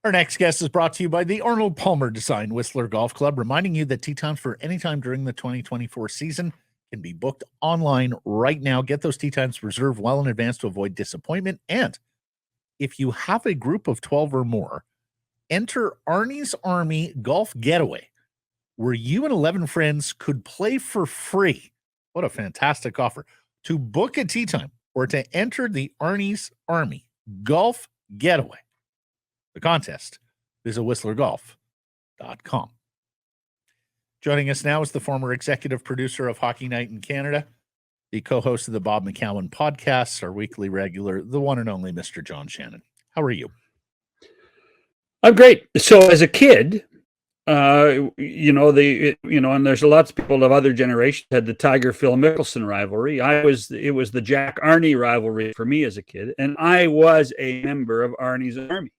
Our next guest is brought to you by the Arnold Palmer Design Whistler Golf Club, reminding you that tee times for any time during the 2024 season can be booked online right now. Get those tee times reserved well in advance to avoid disappointment. And if you have a group of 12 or more, enter Arnie's Army Golf Getaway, where you and 11 friends could play for free. What a fantastic offer. To book a tee time or to enter the Arnie's Army Golf Getaway, the contest, visit whistlergolf.com. Joining us now is the former executive producer of Hockey Night in Canada, the co-host of the Bob McCowan podcast, our weekly regular, the one and only Mr. John Shannon. How are you? I'm great. So as a kid, and there's lots of people of other generations had the Tiger Phil Mickelson rivalry. It was the Jack Arnie rivalry for me as a kid, and I was a member of Arnie's Army.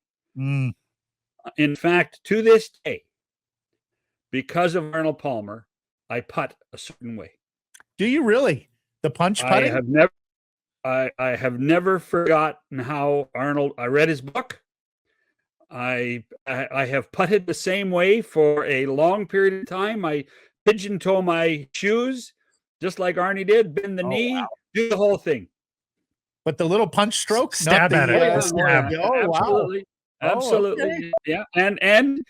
In fact, to this day, because of Arnold Palmer, I putt a certain way. Do you really? The punch putting? I have never forgotten how Arnold. I read his book. I have putted the same way for a long period of time. I pigeon toe my shoes, just like Arnie did. Bend the knee, wow. Do the whole thing. But the little punch stroke, stab at it. Stab. Oh, absolutely. Wow. Absolutely. Okay. Yeah. And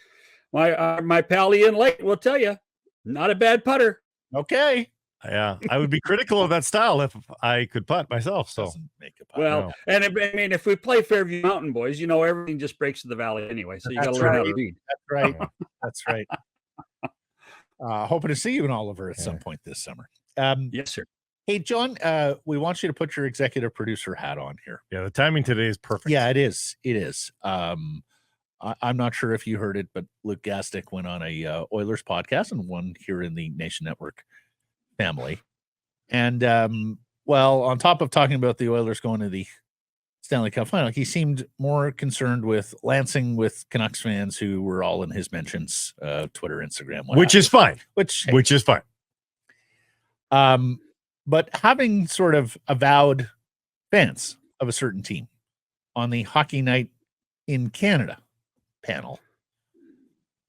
my pal Ian Lake will tell you, not a bad putter. Okay. Yeah. I would be critical of that style if I could putt myself. So make a putt. Well, and if we play Fairview Mountain Boys, everything just breaks to the valley anyway. So you got to learn how to read. That's right. That's right. Hoping to see you in Oliver at some point this summer. Yes, sir. Hey, John, we want you to put your executive producer hat on here. Yeah, the timing today is perfect. Yeah, it is. It is. I'm not sure if you heard it, but Luke Gazdic went on a Oilers podcast and one here in the Nation Network family. And, on top of talking about the Oilers going to the Stanley Cup final, he seemed more concerned with Lansing with Canucks fans who were all in his mentions, Twitter, Instagram, which is fine. Which is fine. But having sort of avowed fans of a certain team on the Hockey Night in Canada panel,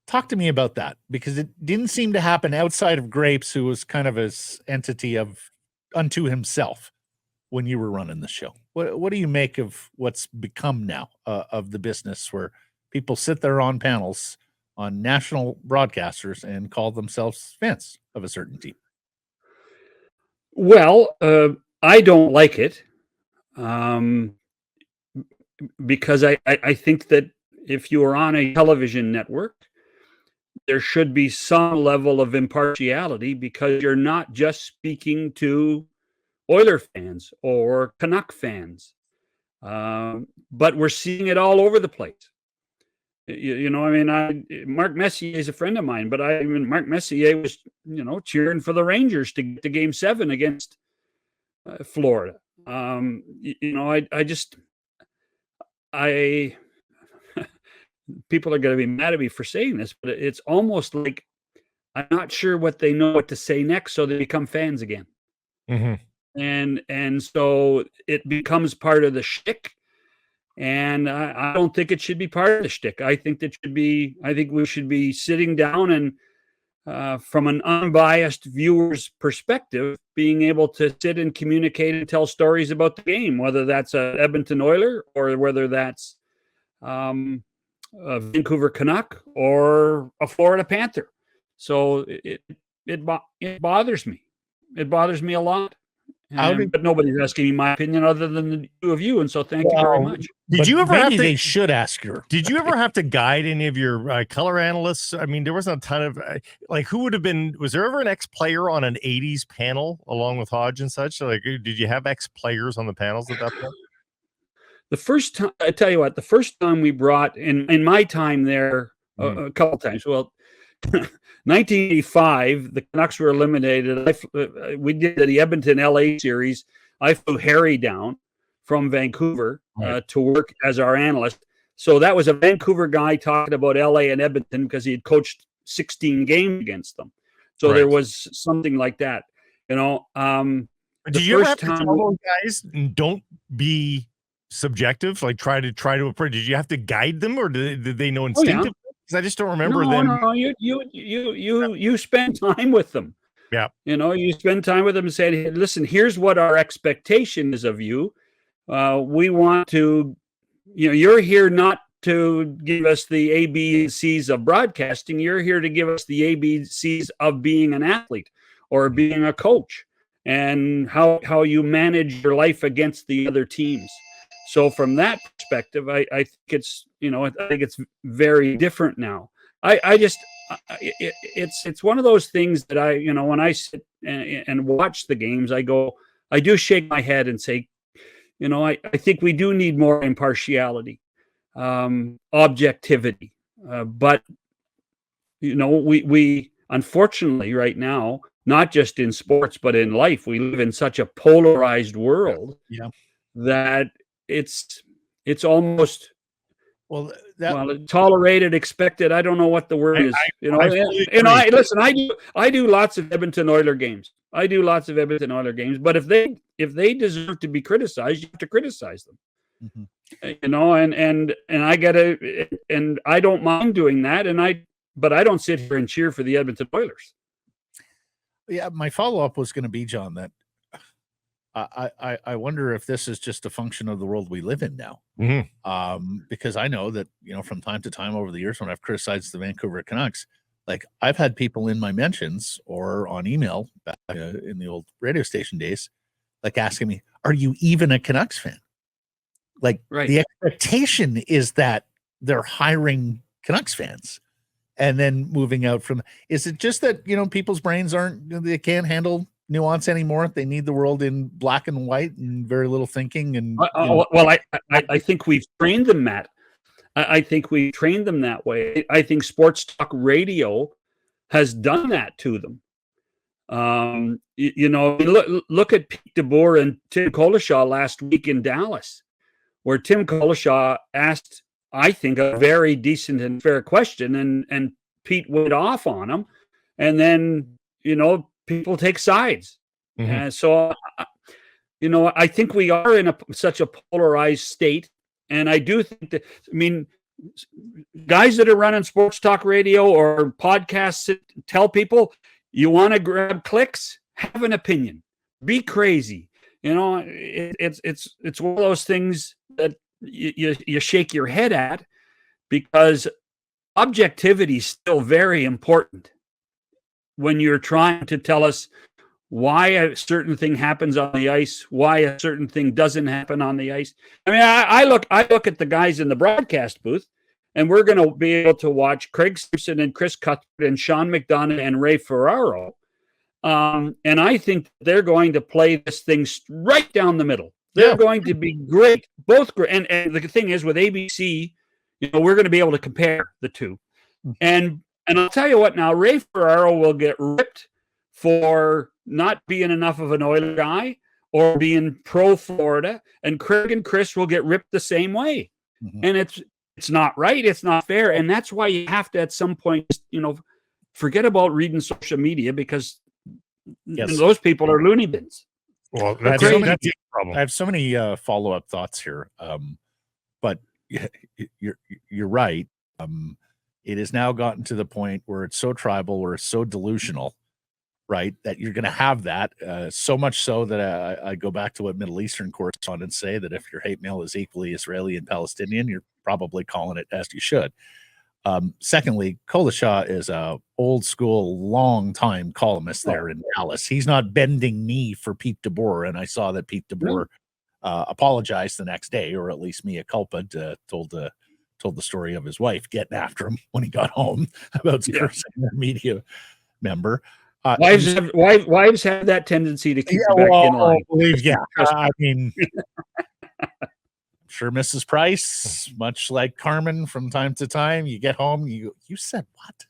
talk to me about that, because it didn't seem to happen outside of Grapes, who was kind of an entity unto himself when you were running the show. What do you make of what's become now of the business where people sit there on panels on national broadcasters and call themselves fans of a certain team? Well, I don't like it because I think that if you are on a television network, there should be some level of impartiality, because you're not just speaking to Oiler fans or Canuck fans, but we're seeing it all over the place. Mark Messier is a friend of mine, but Mark Messier was, cheering for the Rangers to get to Game 7 against Florida. People are going to be mad at me for saying this, but it's almost like I'm not sure what they know what to say next, so they become fans again. Mm-hmm. And so it becomes part of the shtick. And I don't think it should be part of the shtick. I think we should be sitting down and from an unbiased viewer's perspective, being able to sit and communicate and tell stories about the game, whether that's a Edmonton Oiler or whether that's a Vancouver Canuck or a Florida Panther. So it bothers me. It bothers me a lot. But nobody's asking me my opinion other than the two of you, and so thank you very much. Did you ever have to? They should ask you. Did you ever have to guide any of your color analysts? I mean, there wasn't a ton of who would have been? Was there ever an ex-player on an '80s panel along with Hodge and such? Like, did you have ex-players on the panels at that point? The first time, I tell you what, the first time we brought in my time there, a couple times. Well, 1985, the Canucks were eliminated. We did the Edmonton LA series. I flew Harry down from Vancouver to work as our analyst. So that was a Vancouver guy talking about LA and Edmonton because he had coached 16 games against them. So there was something like that, Did you ever have to tell those guys, don't be subjective? Like try to approach? Did you have to guide them, or did they know Oh, yeah. instinctively? Because I just don't remember them. No, you spend time with them. Yeah. You spend time with them and say, hey, listen, here's what our expectation is of you. We want to, you're here not to give us the ABCs of broadcasting. You're here to give us the ABCs of being an athlete or being a coach, and how you manage your life against the other teams. So from that perspective, I think it's, I think it's very different now. It's one of those things that when I sit and watch the games, I do shake my head and say, I think we do need more impartiality, objectivity. But, we unfortunately right now, not just in sports, but in life, we live in such a polarized world that it's almost, tolerated, expected. I don't know what the word is. Listen, I do lots of Edmonton Oilers games. But if they deserve to be criticized, you have to criticize them. And I and I don't mind doing that. But I don't sit here and cheer for the Edmonton Oilers. Yeah, my follow-up was going to be, John, that I wonder if this is just a function of the world we live in now. Because I know that, from time to time over the years when I've criticized the Vancouver Canucks, like I've had people in my mentions or on email back in the old radio station days, like asking me, are you even a Canucks fan? Like the expectation is that they're hiring Canucks fans and then moving out from, is it just that, people's brains they can't handle nuance anymore? They need the world in black and white and very little thinking. And I think we've trained them, Matt. I think we trained them that way. I think sports talk radio has done that to them. Look at Pete DeBoer and Tim Collishaw last week in Dallas, where Tim Collishaw asked, I think, a very decent and fair question, and Pete went off on him, and then people take sides. So I think we are in such a polarized state, and I do think that, guys that are running sports talk radio or podcasts tell people, you want to grab clicks, have an opinion, be crazy. It's one of those things that you shake your head at, because objectivity is still very important when you're trying to tell us why a certain thing happens on the ice, why a certain thing doesn't happen on the ice. I look at the guys in the broadcast booth, and we're going to be able to watch Craig Simpson and Chris Cuthbert and Sean McDonough and Ray Ferraro. And I think they're going to play this thing right down the middle. They're going to be great, both great. And the thing is, with ABC, we're going to be able to compare the two. And I'll tell you what now, Ray Ferraro will get ripped for not being enough of an Oiler guy or being pro-Florida, and Craig and Chris will get ripped the same way. And it's not right, it's not fair, and that's why you have to, at some point, forget about reading social media, because those people are loony bins. Well, I have so many follow-up thoughts here, but you're right. It has now gotten to the point where it's so tribal, where it's so delusional, right, that you're going to have that, so much so that I go back to what Middle Eastern correspondents say, that if your hate mail is equally Israeli and Palestinian, you're probably calling it as you should. Secondly, Collishaw is a old school, long time columnist there in Dallas. He's not bending knee for Pete DeBoer, and I saw that Pete DeBoer apologized the next day, or at least mea culpa, told the story of his wife getting after him when he got home about cursing their media member. Wives have that tendency to keep back in line. I mean, I'm sure Mrs. Price, much like Carmen, from time to time, you get home, you said what?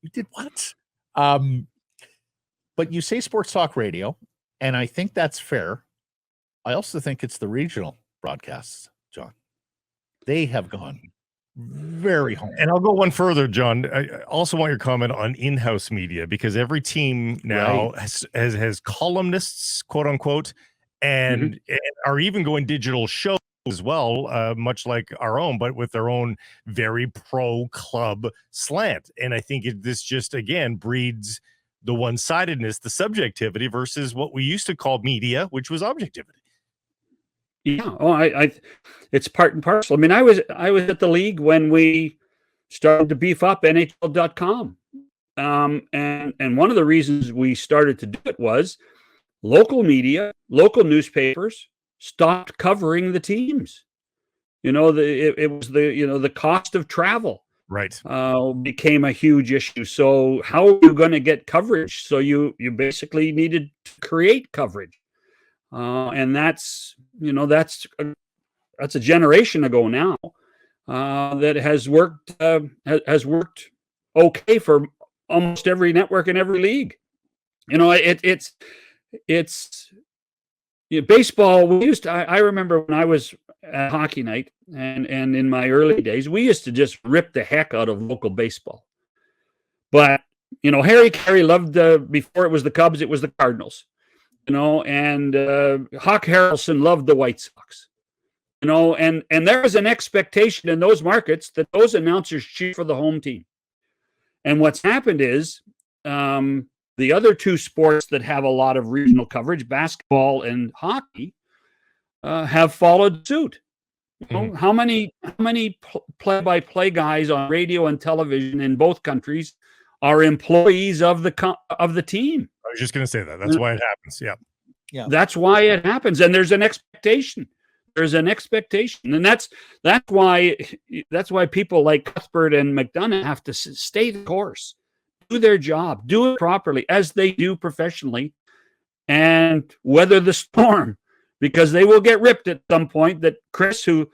You did what? But you say sports talk radio, and I think that's fair. I also think it's the regional broadcasts, John. They have gone very home. And I'll go one further, John. I also want your comment on in-house media, because every team now has columnists, quote unquote, and are even going digital shows as well, much like our own, but with their own very pro-club slant. And I think this just, again, breeds the one-sidedness, the subjectivity versus what we used to call media, which was objectivity. Yeah. Oh, it's part and parcel. I mean, I was at the league when we started to beef up NHL.com. And one of the reasons we started to do it was local media, local newspapers stopped covering the teams. It was the cost of travel, right, became a huge issue. So how are you going to get coverage? So you basically needed to create coverage, and that's a generation ago now. That has worked okay for almost every network in every league. It's baseball. I remember when I was at hockey night and in my early days, we used to just rip the heck out of local baseball. But Harry Carey loved before it was the Cubs, it was the Cardinals. And Hawk Harrelson loved the White Sox. And there was an expectation in those markets that those announcers cheer for the home team. And what's happened is the other two sports that have a lot of regional coverage, basketball and hockey, have followed suit. How many play-by-play guys on radio and television in both countries are employees of the team? I was just going to say that. That's why it happens. Yeah. That's why it happens, and there's an expectation. There's an expectation, and that's why people like Cuthbert and McDonough have to stay the course, do their job, do it properly as they do professionally, and weather the storm, because they will get ripped at some point. That Chris, who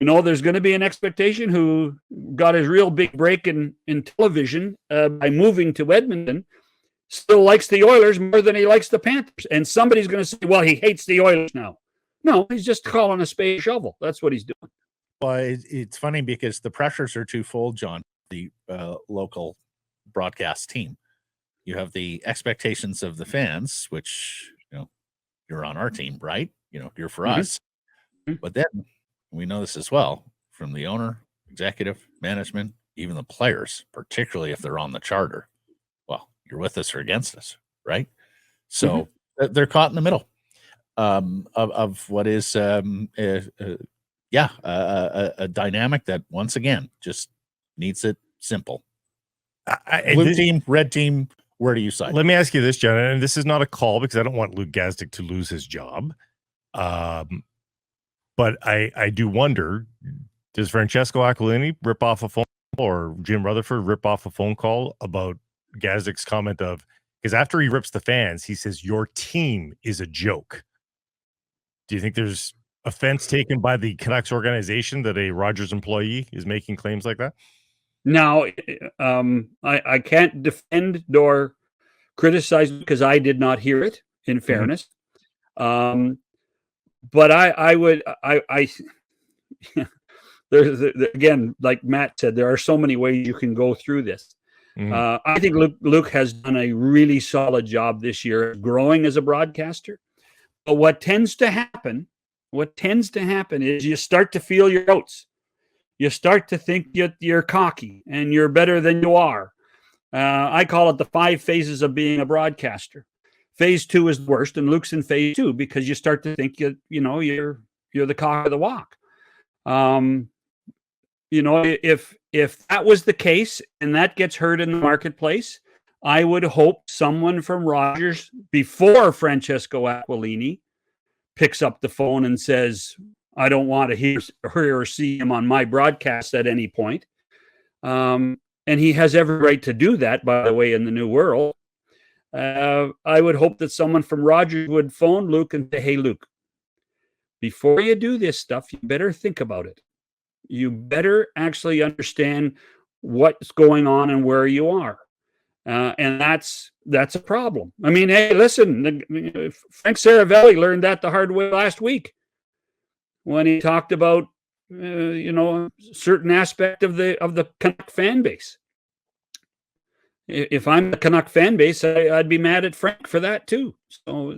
there's going to be an expectation, who got his real big break in television by moving to Edmonton, still likes the Oilers more than he likes the Panthers, and somebody's going to say, well, he hates the Oilers now. No, he's just calling a spade a shovel. That's what he's doing. Well, it's funny because the pressures are twofold, John. The local broadcast team, you have the expectations of the fans, which you're on our team, right? You're for us. But then we know this as well from the owner, executive, management, even the players, particularly if they're on the charter. Well, you're with us or against us, right? So they're caught in the middle. Of what is a dynamic that once again just needs it simple. Blue team, red team, where do you side? Let me ask you this, John, and this is not a call because I don't want Luke Gazdic to lose his job. But I do wonder, does Francesco Aquilini rip off a phone call, or Jim Rutherford rip off a phone call about Gazdic's comment of, because after he rips the fans, he says, your team is a joke. Do you think there's offense taken by the Canucks organization that a Rogers employee is making claims like that? Now, I can't defend nor criticize because I did not hear it, in fairness. But I would there's again, like Matt said, there are so many ways you can go through this. I think Luke has done a really solid job this year growing as a broadcaster. But what tends to happen is you start to feel your oats. You start to think you're cocky and you're better than you are. I call it the 5 phases of being a broadcaster. Phase 2 is the worst, and Luke's in phase 2 because you start to think you're the cock of the walk. If that was the case and that gets heard in the marketplace, I would hope someone from Rogers, before Francesco Aquilini, picks up the phone and says, I don't want to hear or see him on my broadcast at any point. And he has every right to do that, by the way, in the new world. I would hope that someone from Rogers would phone Luke and say, hey, Luke, before you do this stuff, you better think about it. You better actually understand what's going on and where you are. And that's a problem. I mean, hey, listen, Frank Saravelli learned that the hard way last week when he talked about, a certain aspect of the Canuck fan base. If I'm the Canuck fan base, I'd be mad at Frank for that too.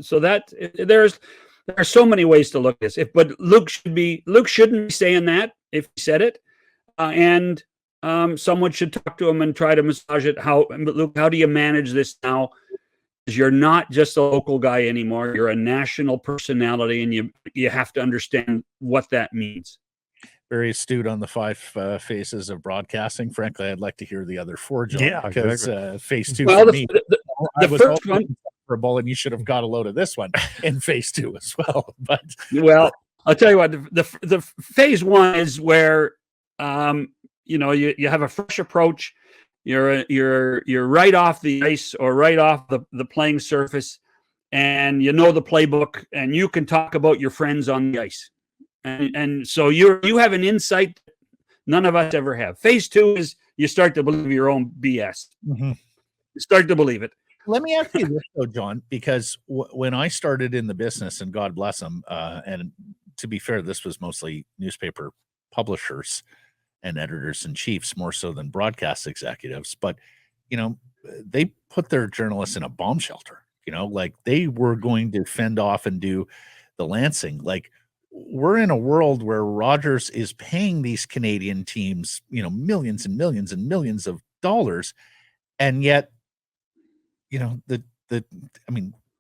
So that there's There are so many ways to look at this. But Luke shouldn't be saying that if he said it, and someone should talk to him and try to massage it. Luke, how do you manage this now? Because you're not just a local guy anymore. You're a national personality, and you have to understand what that means. Very astute on the 5 phases of broadcasting. Frankly, I'd like to hear the other 4, John. Yeah, because phase 2 well, for me. The first one, and you should have got a load of this one in phase 2 as well. But well, I'll tell you what. The phase 1 is where you have a fresh approach. You're right off the ice or right off the playing surface, and you know the playbook, and you can talk about your friends on the ice. And so you have an insight none of us ever have. Phase 2 is you start to believe your own BS. Mm-hmm. You start to believe it. Let me ask you this, though, John, because when I started in the business, and God bless them, and to be fair, this was mostly newspaper publishers and editors in chiefs more so than broadcast executives. But, they put their journalists in a bomb shelter, like they were going to fend off and do the Lansing. Like, we're in a world where Rogers is paying these Canadian teams, millions and millions and millions of dollars. And yet,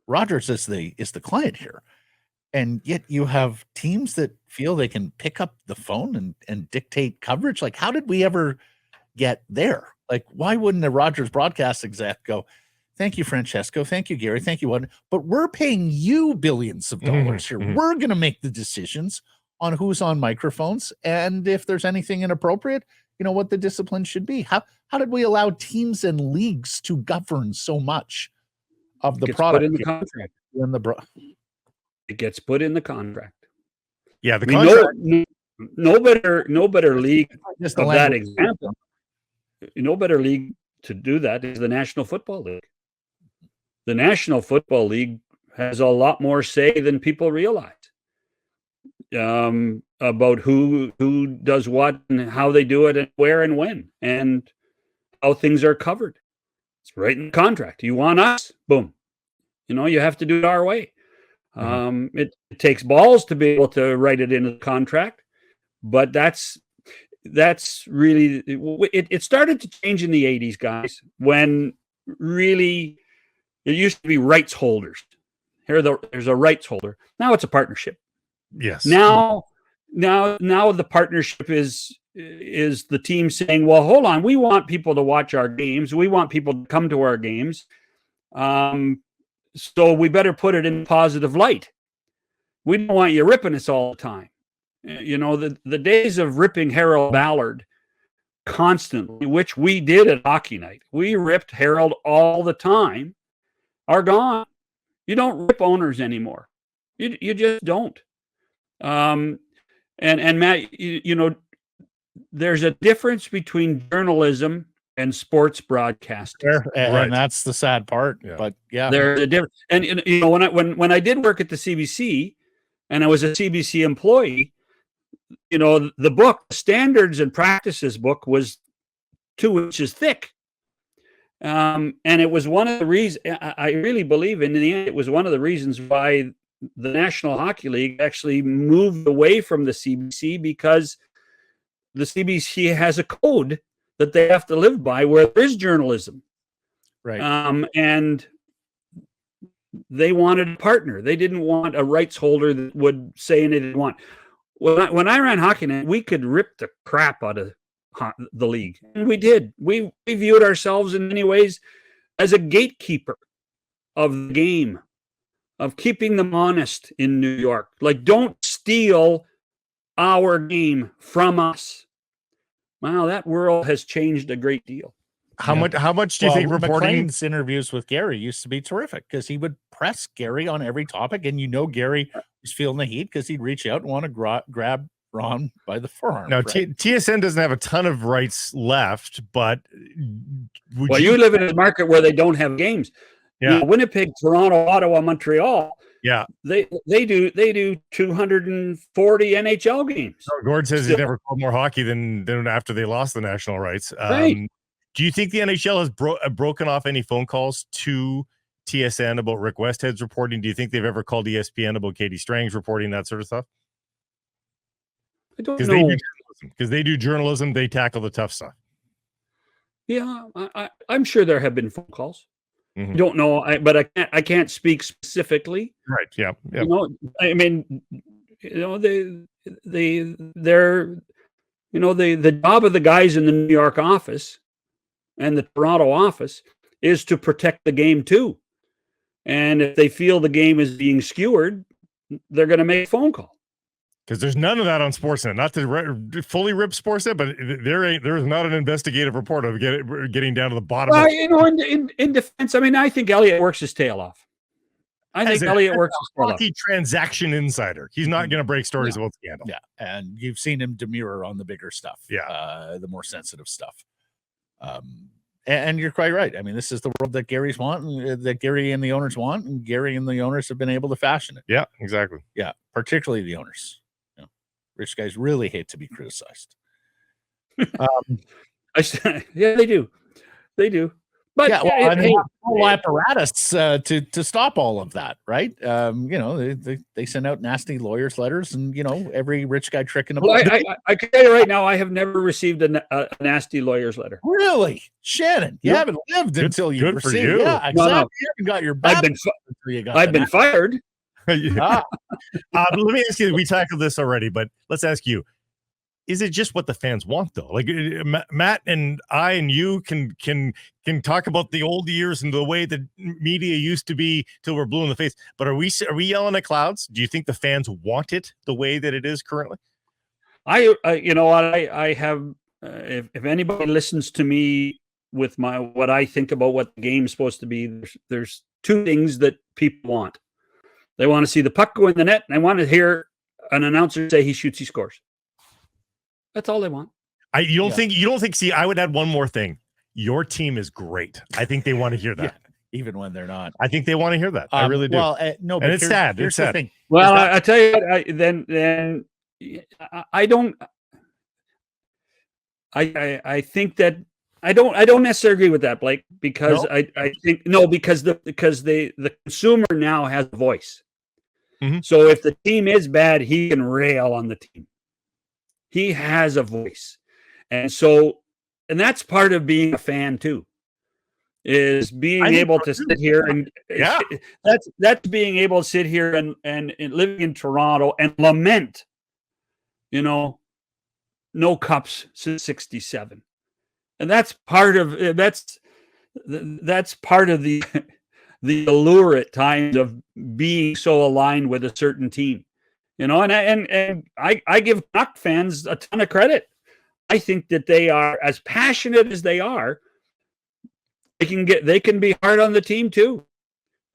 Rogers is the client here. And yet you have teams that feel they can pick up the phone and dictate coverage. Like, how did we ever get there? Like, why wouldn't a Rogers broadcast exec go, thank you, Francesco. Thank you, Gary. Thank you, Warden. But we're paying you billions of dollars here. Mm-hmm. We're going to make the decisions on who's on microphones. And if there's anything inappropriate, what the discipline should be. How did we allow teams and leagues to govern so much of the product? Put in the contract. It gets put in the contract. Yeah, the contract. No better league of that example. No better league to do that is the National Football League. The National Football League has a lot more say than people realize about who does what and how they do it and where and when and how things are covered. It's right in the contract. You want us? Boom. You have to do it our way. It takes balls to be able to write it into the contract, but that's really it started to change in the 80s, guys, when really it used to be rights holders. There's a rights holder. Now it's a partnership. Yes. Now the partnership is the team saying, well, hold on, we want people to watch our games. We want people to come to our games. So we better put it in positive light. We don't want you ripping us all the time. The days of ripping Harold Ballard constantly, which we did at Hockey Night, we ripped Harold all the time, are gone. You don't rip owners anymore. You just don't. And Matt, there's a difference between journalism and sports broadcasting. And that's the sad part. Yeah. But yeah, there's a difference. And when I did work at the CBC and I was a CBC employee, the book, Standards and Practices book, was 2 inches thick. And it was one of the reasons, I really believe in the end, it was one of the reasons why the National Hockey League actually moved away from the CBC, because the CBC has a code that they have to live by where there is journalism. Right. And they wanted a partner. They didn't want a rights holder that would say anything they want. When I ran Hockey Night, we could rip the crap out of the league. And we did. We viewed ourselves in many ways as a gatekeeper of the game, of keeping them honest in New York. Like, don't steal our game from us. Wow, that world has changed a great deal. How much do you think reporting? McLean's interviews with Gary used to be terrific because he would press Gary on every topic, and Gary was feeling the heat because he'd reach out and want to grab Ron by the forearm. Now, right? TSN doesn't have a ton of rights left, but you live in a market where they don't have games. Yeah, Winnipeg, Toronto, Ottawa, Montreal. Yeah, they do 240 NHL games. Gord says he's never called more hockey than after they lost the national rights. Right. Do you think the NHL has broken off any phone calls to TSN about Rick Westhead's reporting? Do you think they've ever called ESPN about Katie Strang's reporting, that sort of stuff? I don't Because know. they do journalism, they tackle the tough stuff. Yeah, I'm sure there have been phone calls. Mhm. I don't know, but I can't speak specifically. Right. Yeah. Yeah. You know, I mean, you know, they're you know, the job of the guys in the New York office and the Toronto office is to protect the game too. And if they feel the game is being skewered, they're going to make a phone call. Because there's none of that on Sportsnet. Not to fully rip Sportsnet, but there's not an investigative report of getting down to the bottom. Well, you know, in defense, I mean, I think Elliott works his tail off. I think Elliott works his tail off. Hockey transaction insider. He's not going to break stories about scandal. Yeah, and you've seen him demure on the bigger stuff. Yeah, the more sensitive stuff. And you're quite right. I mean, this is the world that Gary's want, that Gary and the owners want, and Gary and the owners have been able to fashion it. Yeah, exactly. Yeah, particularly the owners. You know, rich guys really hate to be criticized. Yeah, they do. They do. But yeah, well, I mean, whole apparatus to stop all of that, right? You know, they send out nasty lawyers' letters, and you know, every rich guy tricking them. Well, I can tell you right now, I have never received a nasty lawyer's letter. Really, Shannon? You haven't lived until you good received. for you. Yeah, exactly. No. You haven't got your. I've been fired. Let me ask you. We tackled this already, but let's ask you. Is it just what the fans want, though? Like Matt and I and you can talk about the old years and the way the media used to be till we're blue in the face. But are we yelling at clouds? Do you think the fans want it the way that it is currently? You know what, I have. If anybody listens to me with what I think about what the game's supposed to be, there's two things that people want. They want to see the puck go in the net, and they want to hear an announcer say he shoots, he scores. That's all they want. You don't think, see, I would add one more thing. Your team is great. I think they want to hear that. Yeah, even when they're not. I think they want to hear that. I really do. Well, no, but and it's sad. It's sad. Thing. Well, I tell you what, then I don't, I think that I don't necessarily agree with that, Blake, because I think, because the consumer now has a voice. Mm-hmm. So if the team is bad, he can rail on the team. He has a voice. And that's part of being a fan too, is being able to sit here and that's being able to sit here and living in Toronto and lament, you know, no cups since 67. And that's part of the allure at times of being so aligned with a certain team. You know, and I give Canuck fans a ton of credit. I think that they are as passionate as they are. They can be hard on the team too,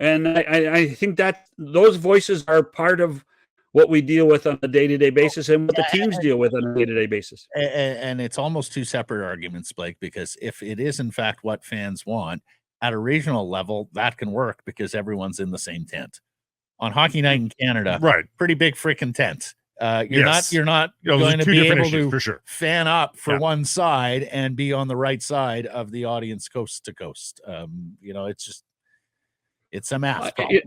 and I think that those voices are part of what we deal with on a day-to-day basis and what the teams deal with on a day-to-day basis. And it's almost two separate arguments, Blake, because if it is in fact what fans want at a regional level, that can work because everyone's in the same tent. On Hockey Night in Canada, right? Pretty big freaking tent. You're not going to be able to for sure fan up for one side and be on the right side of the audience coast to coast. You know, it's a math problem.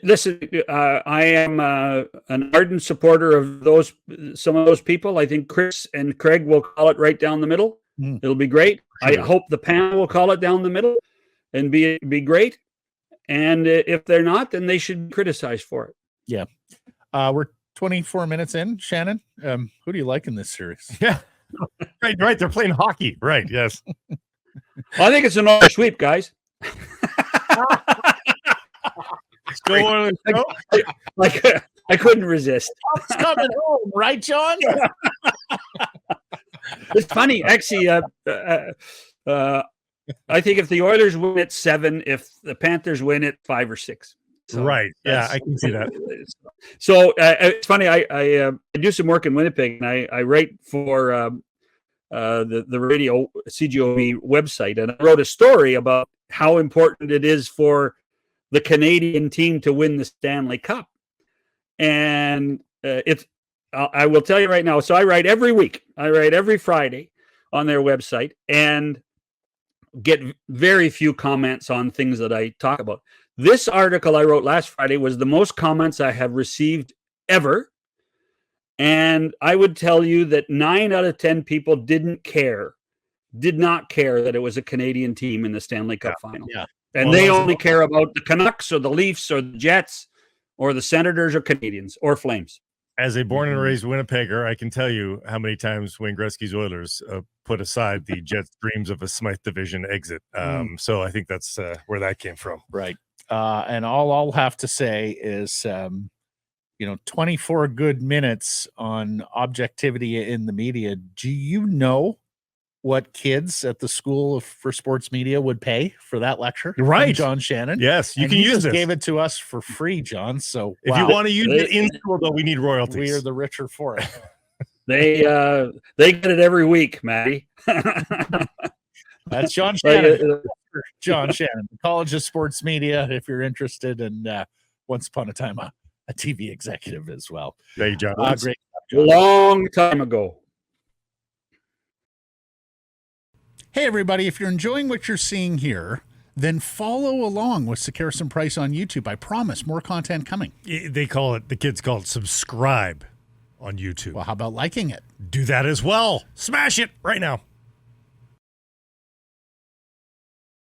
Listen, I am an ardent supporter of some of those people. I think Chris and Craig will call it right down the middle. It'll be great. Sure. I hope the panel will call it down the middle and be great. And if they're not, then they should be criticized for it. Yeah. We're 24 minutes in, Shannon. Who do you like in this series? Yeah. Right. They're playing hockey. Right. Yes. I think it's another sweep, guys. Go on. I couldn't resist. It's coming home, right, John? It's funny, actually. I think if the Oilers win at 7, if the Panthers win at 5 or 6. So right. Yeah, I can see that. So it's funny. I do some work in Winnipeg, and I write for the radio CGOV website, and I wrote a story about how important it is for the Canadian team to win the Stanley Cup. And I will tell you right now. So I write every week. I write every Friday on their website, and get very few comments on things that I talk about. This article I wrote last Friday was the most comments I have received ever. And I would tell you that 9 out of 10 people did not care that it was a Canadian team in the Stanley Cup final. Yeah. And they only care about the Canucks or the Leafs or the Jets or the Senators or Canadians or Flames. As a born and raised Winnipegger, I can tell you how many times Wayne Gretzky's Oilers put aside the Jets' dreams of a Smythe Division exit. So I think that's where that came from. Right. And all I'll have to say is, 24 good minutes on objectivity in the media. Do you know what kids at the School for Sports Media would pay for that lecture? Right. From John Shannon. Yes, you can use this. Gave it to us for free, John. So if you want to use it in school, though, we need royalties. We are the richer for it. They get it every week, Matty. That's John Shannon. John Shannon, College of Sports Media, if you're interested, and once upon a time a TV executive as well. Thank you, John. Great. John. Long time ago. Hey, everybody, if you're enjoying what you're seeing here, then follow along with Sekeres and Price on YouTube. I promise more content coming. The kids call it subscribe on YouTube. Well, how about liking it? Do that as well. Smash it right now.